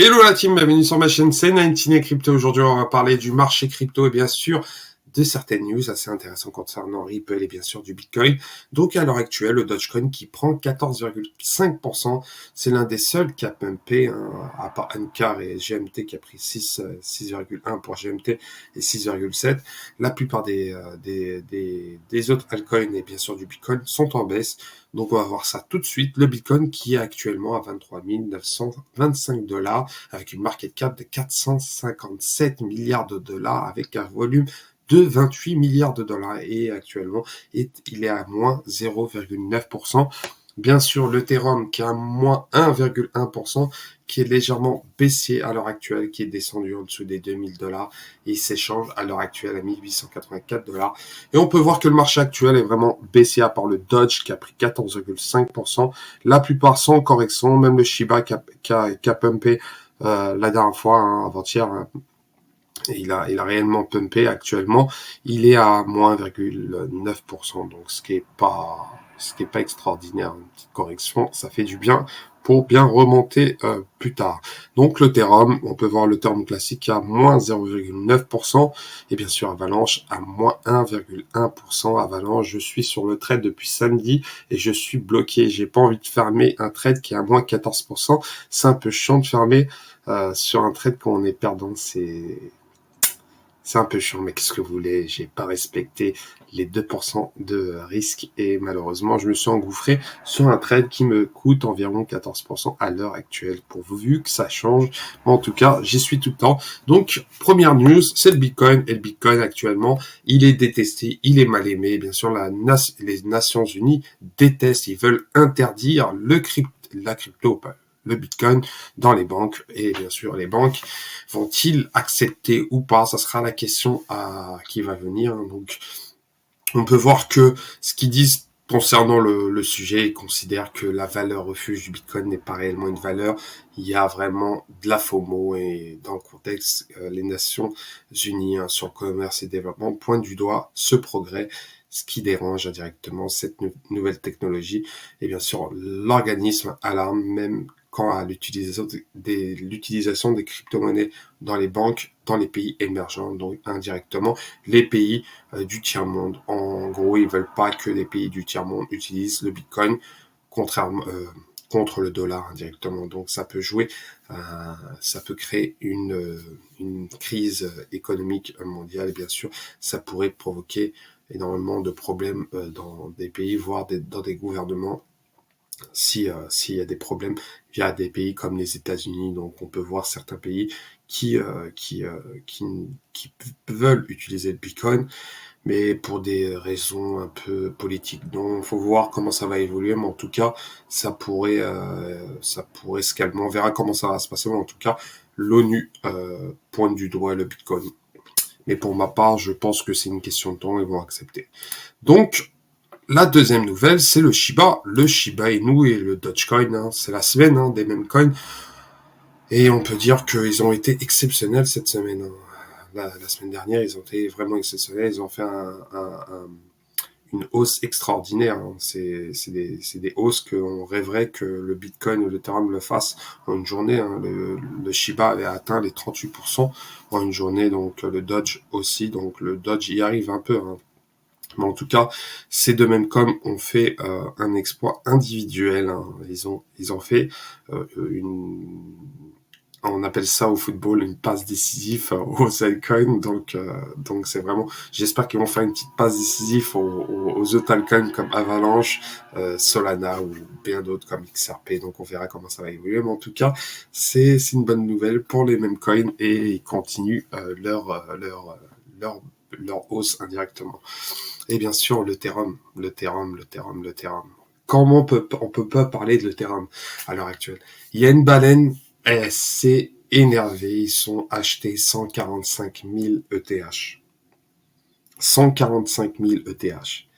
Hello la team, bienvenue sur ma chaîne, c'est 99 Crypto. Aujourd'hui, on va parler du marché crypto et bien sûr de certaines news assez intéressantes concernant Ripple et bien sûr du Bitcoin. Donc à l'heure actuelle, le Dogecoin qui prend 14,5%, c'est l'un des seuls qui a pumpé, à part Ancar et GMT qui a pris 6,1 pour GMT et 6,7. La plupart des autres altcoins et bien sûr du Bitcoin sont en baisse. Donc on va voir ça tout de suite. Le Bitcoin qui est actuellement à 23 925 $ avec une market cap de 457 milliards de dollars avec un volume de 28 milliards de dollars et actuellement il est à moins 0,9%. Bien sûr, l'Ethereum qui est à moins 1,1%, qui est légèrement baissier à l'heure actuelle, qui est descendu en dessous des 2000 $ et il s'échange à l'heure actuelle à 1884 $. Et on peut voir que le marché actuel est vraiment baissier à part le Doge qui a pris 14,5%. La plupart sont en correction, même le Shiba qui a pumpé la dernière fois, avant-hier, il a réellement pumpé actuellement. Il est à moins 1,9%, donc ce qui est pas extraordinaire. Une petite correction, ça fait du bien pour bien remonter plus tard. Donc l'Ethereum, on peut voir l'Ethereum classique à moins 0,9% et bien sûr Avalanche à moins 1,1%. Avalanche, je suis sur le trade depuis samedi et je suis bloqué. J'ai pas envie de fermer un trade qui est à moins 14%. C'est un peu chiant de fermer sur un trade quand on est perdant. C'est un peu chiant, mais qu'est-ce que vous voulez? J'ai pas respecté les 2% de risque et malheureusement, je me suis engouffré sur un trade qui me coûte environ 14% à l'heure actuelle. Pour vous, vu que ça change, en tout cas, j'y suis tout le temps. Donc, première news, c'est le Bitcoin. Et le Bitcoin, actuellement, il est détesté, il est mal aimé. Bien sûr, les Nations Unies détestent, ils veulent interdire la crypto, le Bitcoin dans les banques. Et bien sûr, les banques vont-ils accepter ou pas? Ça sera la question qui va venir. Donc, on peut voir que ce qu'ils disent concernant le sujet, ils considèrent que la valeur refuge du Bitcoin n'est pas réellement une valeur. Il y a vraiment de la FOMO et dans le contexte, les Nations Unies sur le commerce et le développement pointent du doigt ce progrès, ce qui dérange indirectement cette nouvelle technologie. Et bien sûr, l'organisme alarme même quant à l'utilisation des crypto-monnaies dans les banques, dans les pays émergents, donc indirectement les pays du tiers-monde. En gros, ils veulent pas que les pays du tiers-monde utilisent le Bitcoin contrairement contre le dollar indirectement. Donc ça peut jouer, ça peut créer une crise économique mondiale et bien sûr, ça pourrait provoquer énormément de problèmes dans des pays, voire dans des gouvernements s'il y a des problèmes via des pays comme les États-Unis. Donc on peut voir certains pays qui veulent utiliser le Bitcoin, mais pour des raisons un peu politiques. Donc il faut voir comment ça va évoluer, mais en tout cas ça pourrait se calmer. On verra comment ça va se passer, mais en tout cas l'ONU pointe du doigt le Bitcoin. Mais pour ma part, je pense que c'est une question de temps, ils vont accepter. Donc la deuxième nouvelle, c'est le Shiba Inu et le Dogecoin. C'est la semaine des meme coins. Et on peut dire qu'ils ont été exceptionnels cette semaine. La semaine dernière, ils ont été vraiment exceptionnels. Ils ont fait une hausse extraordinaire. C'est des hausses qu'on rêverait que le Bitcoin ou l'Ethereum le fassent en une journée. Le Shiba avait atteint les 38% en une journée, donc le Doge aussi. Donc le Doge y arrive un peu. Mais en tout cas, ces deux mêmes coms ont fait un exploit individuel. Ils ont fait on appelle ça au football une passe décisive aux altcoins. Donc c'est vraiment, j'espère qu'ils vont faire une petite passe décisive aux autres altcoins comme Avalanche, Solana ou bien d'autres comme XRP. Donc on verra comment ça va évoluer. Mais en tout cas, c'est une bonne nouvelle pour les mêmes coins et ils continuent leur hausse indirectement. Et bien sûr, l'Ethereum. Comment on peut pas parler de l'Ethereum à l'heure actuelle? Il y a une baleine, elle s'est énervée. Ils sont achetés 145 000 ETH. 145 000 ETH.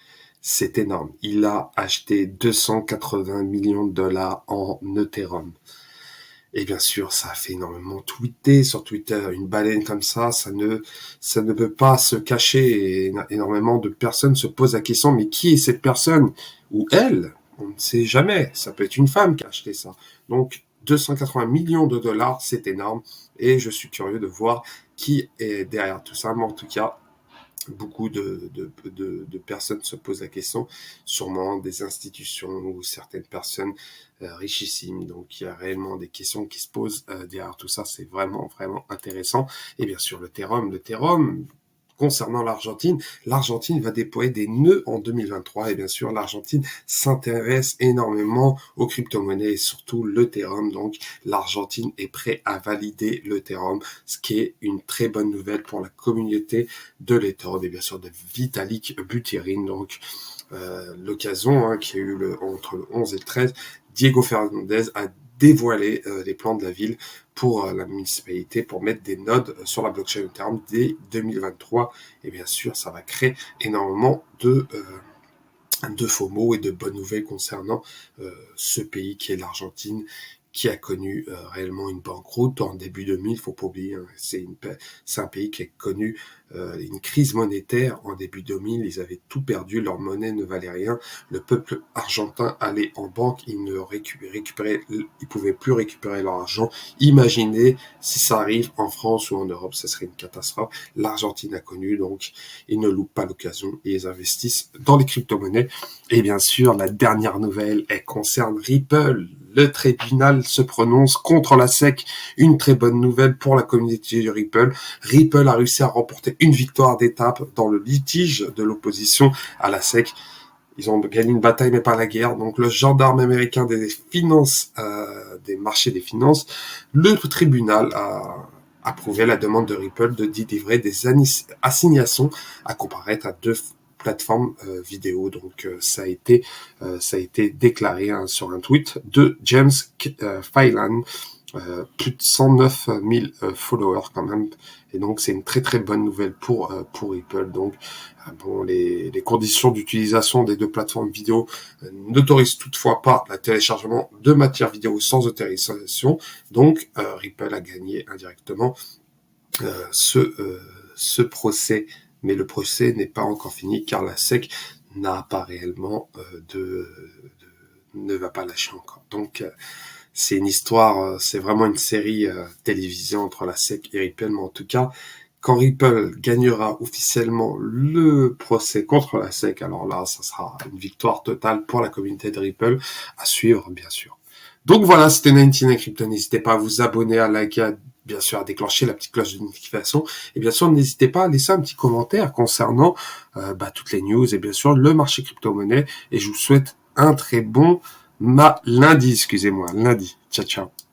C'est énorme. Il a acheté 280 millions de dollars en Ethereum. Et bien sûr, ça a fait énormément tweeter sur Twitter. Une baleine comme ça ne peut pas se cacher. Et énormément de personnes se posent la question, mais qui est cette personne? Ou elle? On ne sait jamais. Ça peut être une femme qui a acheté ça. Donc, 280 millions de dollars, c'est énorme. Et je suis curieux de voir qui est derrière tout ça. Mais en tout cas, beaucoup de personnes se posent la question, sûrement des institutions ou certaines personnes richissimes. Donc, il y a réellement des questions qui se posent derrière tout ça. C'est vraiment, vraiment intéressant. Et bien sûr, le Ethereum, concernant l'Argentine va déployer des nœuds en 2023 et bien sûr l'Argentine s'intéresse énormément aux crypto-monnaies et surtout l'Ethereum. Donc l'Argentine est prête à valider l'Ethereum, ce qui est une très bonne nouvelle pour la communauté de l'Ethereum et bien sûr de Vitalik Buterin. Donc l'occasion qui a eu entre le 11 et le 13, Diego Fernandez a dévoilé les plans de la ville pour la municipalité pour mettre des nodes sur la blockchain Ethereum dès 2023 et bien sûr ça va créer énormément de FOMO et de bonnes nouvelles concernant ce pays qui est l'Argentine, qui a connu réellement une banqueroute en début 2000, il faut pas oublier, hein, c'est un pays qui a connu une crise monétaire en début 2000, ils avaient tout perdu, leur monnaie ne valait rien, le peuple argentin allait en banque, ils pouvaient plus récupérer leur argent. Imaginez si ça arrive en France ou en Europe, ce serait une catastrophe. L'Argentine a connu, donc ils ne loupent pas l'occasion et ils investissent dans les crypto-monnaies. Et bien sûr, la dernière nouvelle, elle concerne Ripple. Le tribunal se prononce contre la SEC. Une très bonne nouvelle pour la communauté de Ripple. Ripple a réussi à remporter une victoire d'étape dans le litige de l'opposition à la SEC. Ils ont gagné une bataille, mais pas la guerre. Donc, le gendarme américain des finances, des marchés des finances, le tribunal a approuvé la demande de Ripple de délivrer des assignations à comparaître à 2 plateformes vidéo. Donc ça a été déclaré sur un tweet de James Phelan, plus de 109 000 followers quand même. Et donc c'est une très très bonne nouvelle pour Ripple. Donc les conditions d'utilisation des 2 plateformes vidéo n'autorisent toutefois pas le téléchargement de matières vidéo sans autorisation. Donc Ripple a gagné indirectement ce procès. Mais le procès n'est pas encore fini car la SEC n'a pas réellement ne va pas lâcher encore. Donc c'est une histoire, c'est vraiment une série télévisée entre la SEC et Ripple. Mais en tout cas, quand Ripple gagnera officiellement le procès contre la SEC, alors là, ça sera une victoire totale pour la communauté de Ripple à suivre, bien sûr. Donc voilà, c'était 99 Crypto. N'hésitez pas à vous abonner, à liker, bien sûr à déclencher la petite cloche de notification et bien sûr n'hésitez pas à laisser un petit commentaire concernant toutes les news et bien sûr le marché crypto-monnaie et je vous souhaite un très bon lundi. Ciao ciao.